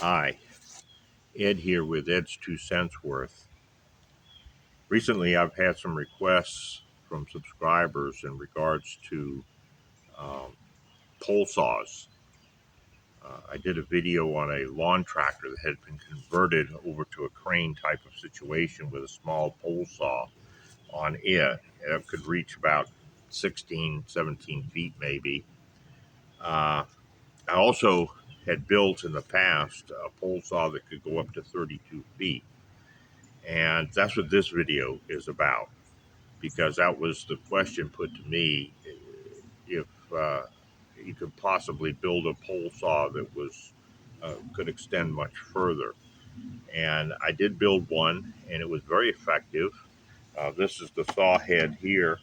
Hi, Ed here with Ed's Two Cents Worth. Recently, I've had some requests from subscribers in regards to um, pole saws. I did a video on a lawn tractor that had been converted over to a crane type of situation with a small pole saw on it. It could reach about 16, 17 feet maybe. Uh, I also had built in the past a pole saw that could go up to 32 feet. And that's what this video is about, because that was the question put to me, if you could possibly build a pole saw that was could extend much further. And I did build one, and it was very effective. This is the saw head here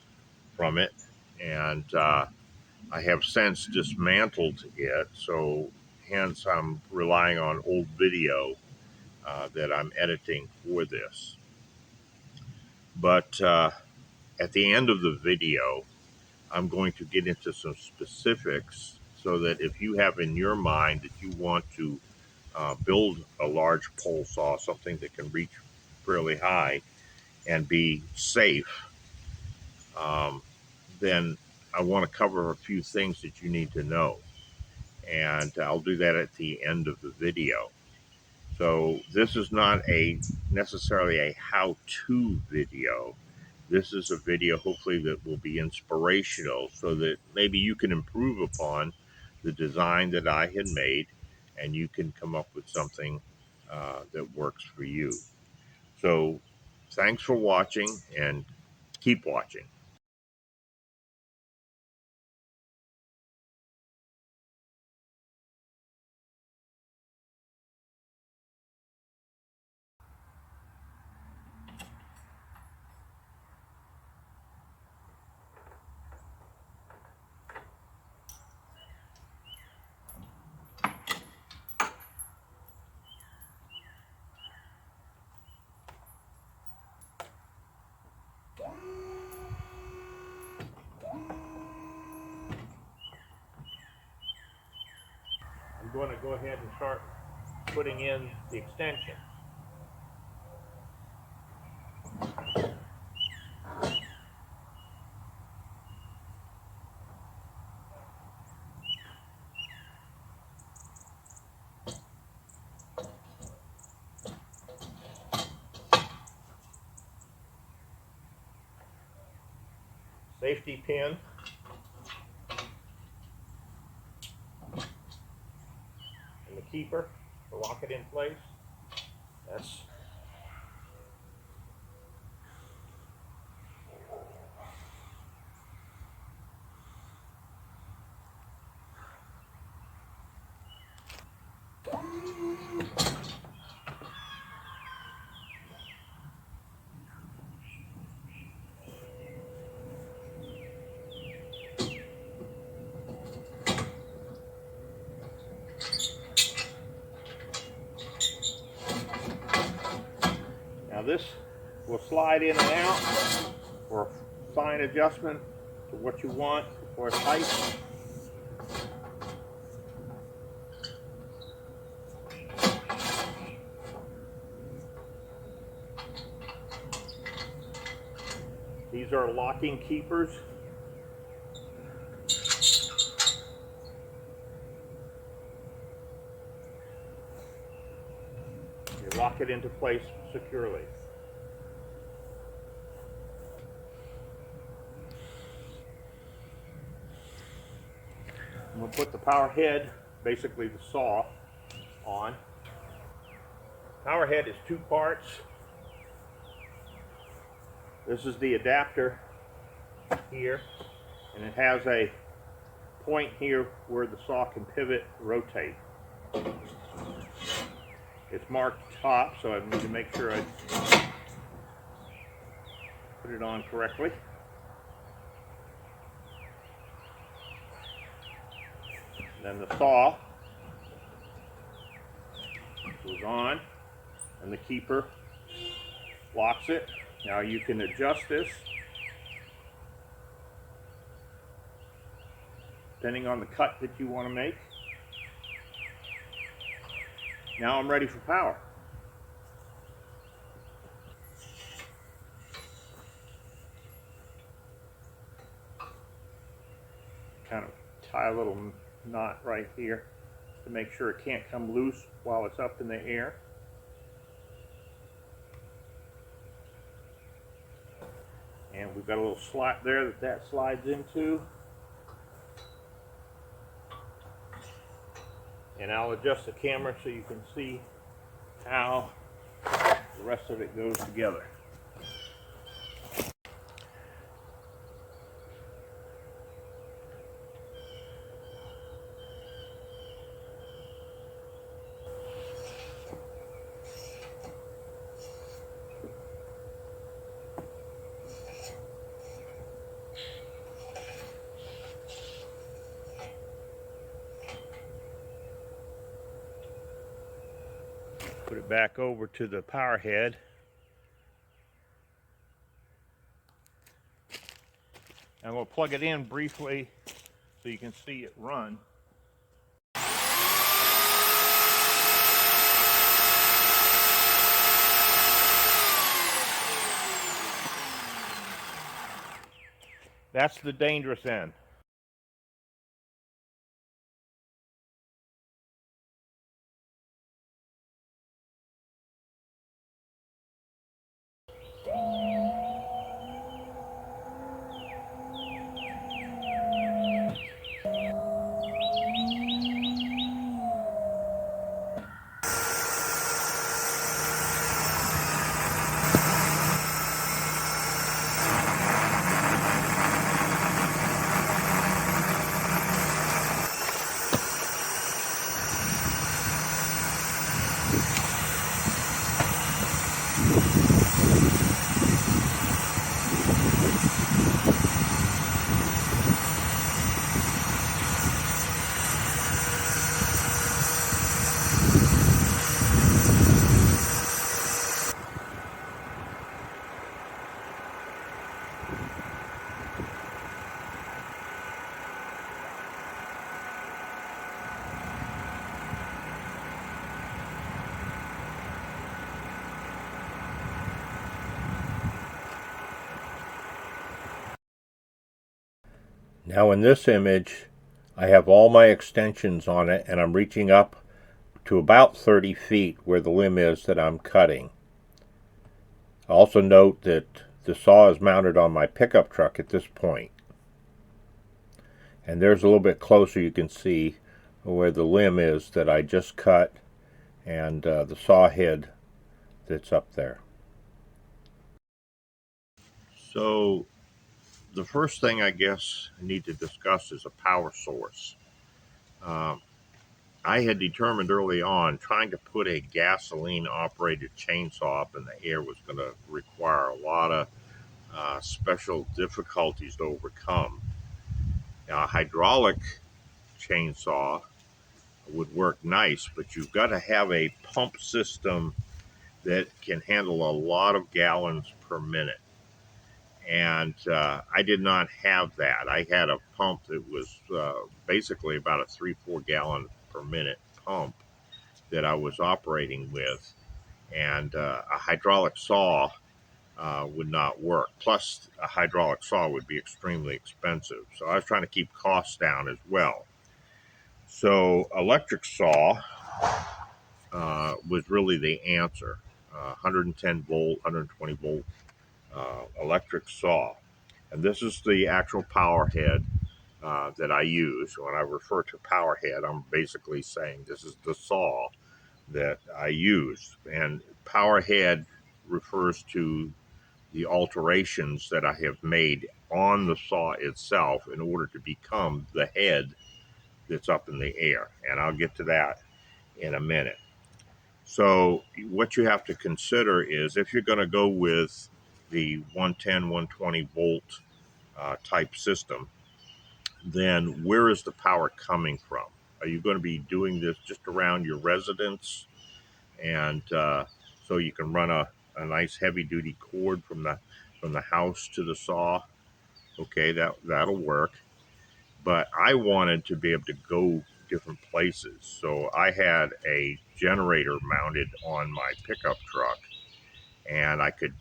from it, and I have since dismantled it, so hence I'm relying on old video that I'm editing for this. But at the end of the video, I'm going to get into some specifics so that if you have in your mind that you want to build a large pole saw, something that can reach fairly high and be safe, um, then I want to cover a few things that you need to know. And I'll do that at the end of the video. So this is not a necessarily a how-to video. This is a video hopefully that will be inspirational so that maybe you can improve upon the design that I had made and you can come up with something that works for you. So thanks for watching and keep watching. I'm going to go ahead and start putting in the extension. Safety pin. And the keeper to lock it in place. That's now this will slide in and out for fine adjustment to what you want for its height. These are locking keepers. You lock it into place securely. I'm going to put the power head, basically the saw, on. Power head is two parts. This is the adapter here, and it has a point here where the saw can pivot, rotate. It's marked top, so I need to make sure I put it on correctly. Then the saw goes on, and the keeper locks it. Now you can adjust this depending on the cut that you want to make. Now I'm ready for power. Kind of tie a little knot right here to make sure it can't come loose while it's up in the air. And we've got a little slot there that slides into. And I'll adjust the camera so you can see how the rest of it goes together. Put it back over to the power head. I'm going to plug it in briefly so you can see it run. That's the dangerous end. Now in this image, I have all my extensions on it, and I'm reaching up to about 30 feet where the limb is that I'm cutting. Also note that the saw is mounted on my pickup truck at this point. And there's a little bit closer you can see where the limb is that I just cut, and the saw head that's up there. So the first thing I guess I need to discuss is a power source. I had determined early on trying to put a gasoline operated chainsaw up in the air was going to require a lot of special difficulties to overcome. Now, a hydraulic chainsaw would work nice, but you've got to have a pump system that can handle a lot of gallons per minute. And I did not have that. I had a pump that was basically about a 3-4 gallon per minute pump that I was operating with, and a hydraulic saw would not work. Plus, a hydraulic saw would be extremely expensive. So I was trying to keep costs down as well. So electric saw was really the answer. 110 volt, 120 volt electric saw. And this is the actual power head that I use. When I refer to power head, I'm basically saying this is the saw that I use. And power head refers to the alterations that I have made on the saw itself in order to become the head that's up in the air. And I'll get to that in a minute. So, what you have to consider is if you're going to go with the 110, 120 volt type system, then where is the power coming from? Are you going to be doing this just around your residence? And so you can run a nice heavy duty cord from the house to the saw. Okay, that'll work. But I wanted to be able to go different places. So I had a generator mounted on my pickup truck, and I could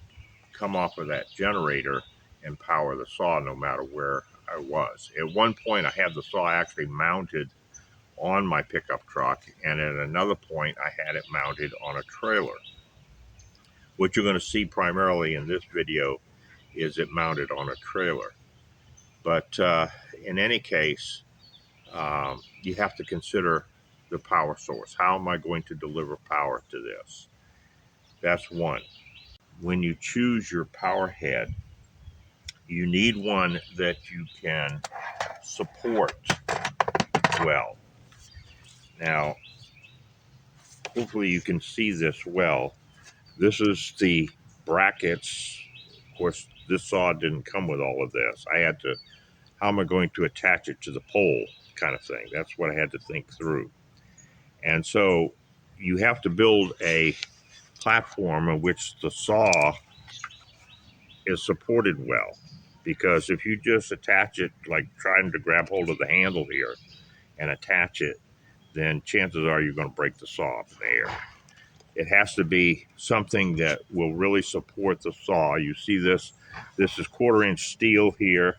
come off of that generator and power the saw no matter where I was. At one point, I had the saw actually mounted on my pickup truck, and at another point, I had it mounted on a trailer. What you're going to see primarily in this video is it mounted on a trailer. But in any case, you have to consider the power source. How am I going to deliver power to this? That's one. When you choose your power head, you need one that you can support well. Now, hopefully you can see this well. This is the brackets. Of course, this saw didn't come with all of this. I had to, how am I going to attach it to the pole kind of thing? That's what I had to think through. And so you have to build a platform in which the saw is supported well. Because if you just attach it, like trying to grab hold of the handle here and attach it, then chances are you're going to break the saw up in the air. It has to be something that will really support the saw. You see this is 1/4-inch steel here,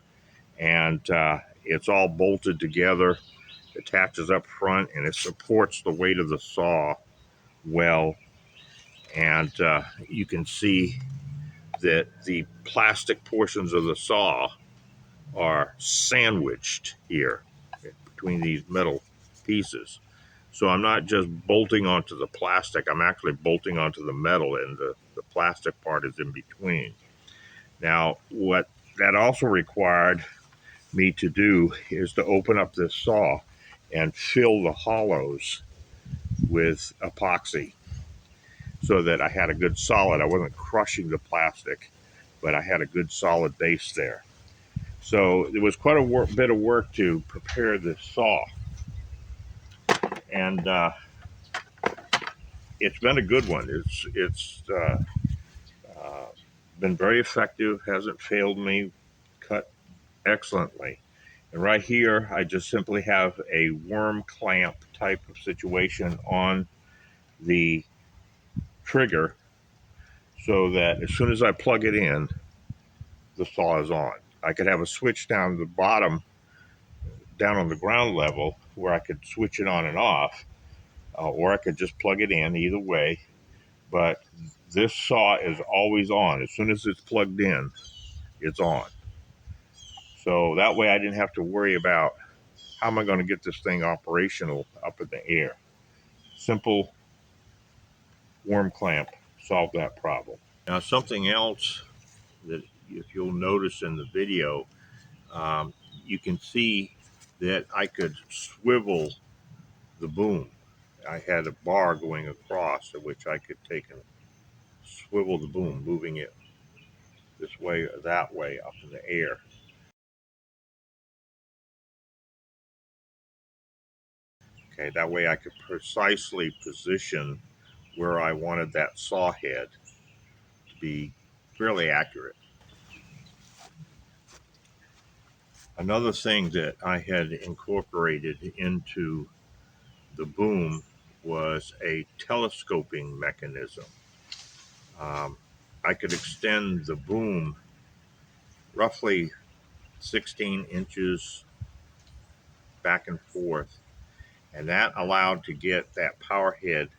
and it's all bolted together, attaches up front, and it supports the weight of the saw well. And you can see that the plastic portions of the saw are sandwiched here between these metal pieces. So I'm not just bolting onto the plastic, I'm actually bolting onto the metal, and the plastic part is in between. Now, what that also required me to do is to open up this saw and fill the hollows with epoxy so that I had a good solid. I wasn't crushing the plastic, but I had a good solid base there. So it was quite a bit of work to prepare this saw. And it's been a good one. It's been very effective, hasn't failed me, cut excellently. And right here, I just simply have a worm clamp type of situation on the trigger so that as soon as I plug it in, the saw is on. I could have a switch down the bottom, down on the ground level, where I could switch it on and off, or I could just plug it in either way. But this saw is always on. As soon as it's plugged in, it's on. So that way I didn't have to worry about how am I going to get this thing operational up in the air. Simple worm clamp solved that problem. Now, something else that if you'll notice in the video, you can see that I could swivel the boom. I had a bar going across at which I could take and swivel the boom, moving it this way or that way up in the air. Okay, that way I could precisely position where I wanted that saw head to be fairly accurate. Another thing that I had incorporated into the boom was a telescoping mechanism. I could extend the boom roughly 16 inches back and forth, and that allowed to get that power head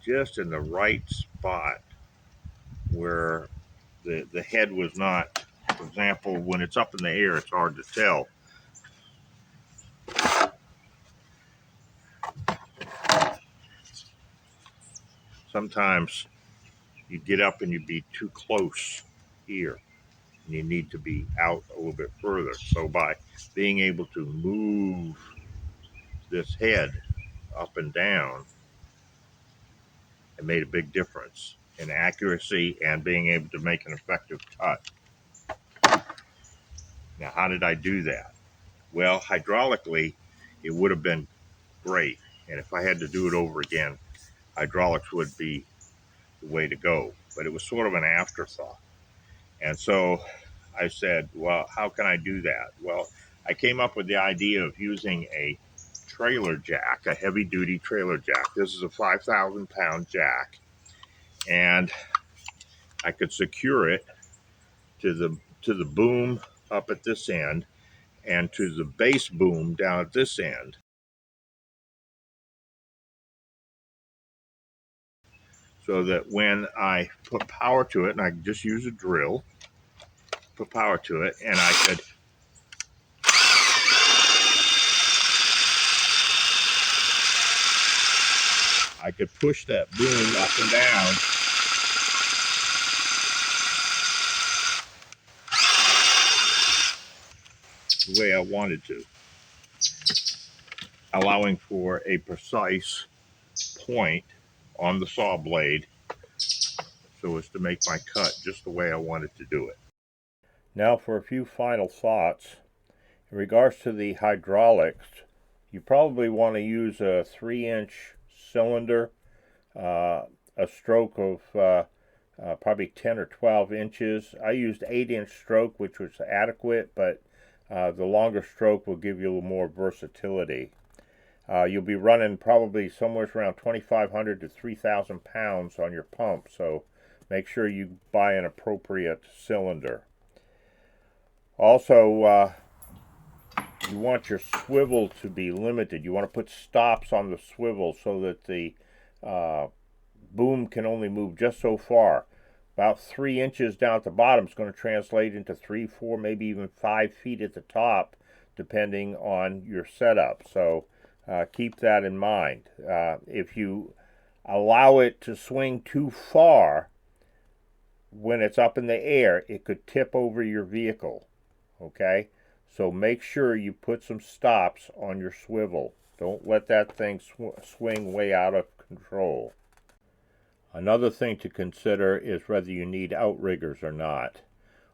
just in the right spot where the head was not, for example, when it's up in the air, it's hard to tell. Sometimes you get up and you'd be too close here, and you need to be out a little bit further. So by being able to move this head up and down, it made a big difference in accuracy and being able to make an effective cut. Now, how did I do that? Well, hydraulically, it would have been great. And if I had to do it over again, hydraulics would be the way to go. But it was sort of an afterthought. And so I said, well, how can I do that? Well, I came up with the idea of using a trailer jack, a heavy-duty trailer jack. This is a 5,000-pound jack, and I could secure it to the boom up at this end and to the base boom down at this end, so that when I put power to it, and I can just use a drill, put power to it, and I could push that boom up and down the way I wanted to, allowing for a precise point on the saw blade so as to make my cut just the way I wanted to do it. Now for a few final thoughts. In regards to the hydraulics, you probably want to use a 3-inch cylinder, a stroke of probably 10 or 12 inches. I used 8-inch stroke, which was adequate, but the longer stroke will give you a little more versatility. You'll be running probably somewhere around 2,500 to 3,000 pounds on your pump, so make sure you buy an appropriate cylinder. Also, you want your swivel to be limited. You want to put stops on the swivel so that the boom can only move just so far. About 3 inches down at the bottom is going to translate into 3, 4, maybe even 5 feet at the top, depending on your setup. So keep that in mind. If you allow it to swing too far when it's up in the air, it could tip over your vehicle. Okay? So make sure you put some stops on your swivel. Don't let that thing swing way out of control. Another thing to consider is whether you need outriggers or not.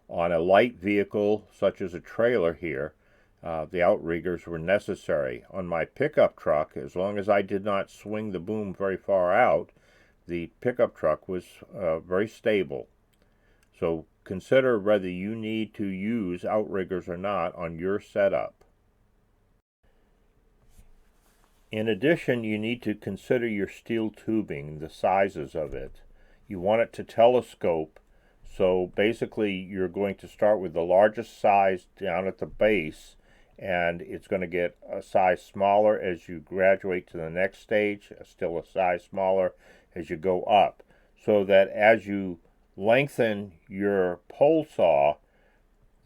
On a light vehicle, such as a trailer here, the outriggers were necessary. On my pickup truck, as long as I did not swing the boom very far out, the pickup truck was very stable. So consider whether you need to use outriggers or not on your setup. In addition, you need to consider your steel tubing, the sizes of it. You want it to telescope, so basically you're going to start with the largest size down at the base, and it's going to get a size smaller as you graduate to the next stage, still a size smaller as you go up, so that as you lengthen your pole saw,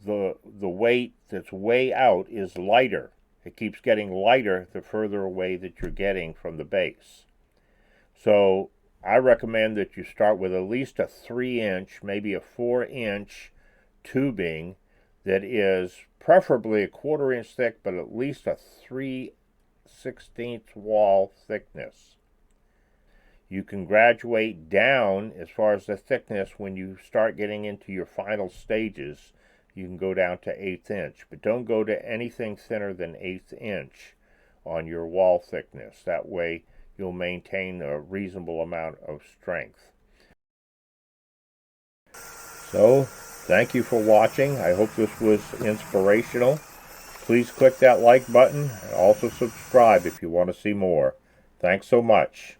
the weight that's way out is lighter. It keeps getting lighter the further away that you're getting from the base. So I recommend that you start with at least a 3-inch, maybe a 4-inch tubing that is preferably a 1/4 inch thick, but at least a 3/16 wall thickness. You can graduate down as far as the thickness when you start getting into your final stages. You can go down to 1/8 inch, but don't go to anything thinner than 1/8 inch on your wall thickness. That way you'll maintain a reasonable amount of strength. So, thank you for watching. I hope this was inspirational. Please click that like button and also subscribe if you want to see more. Thanks so much.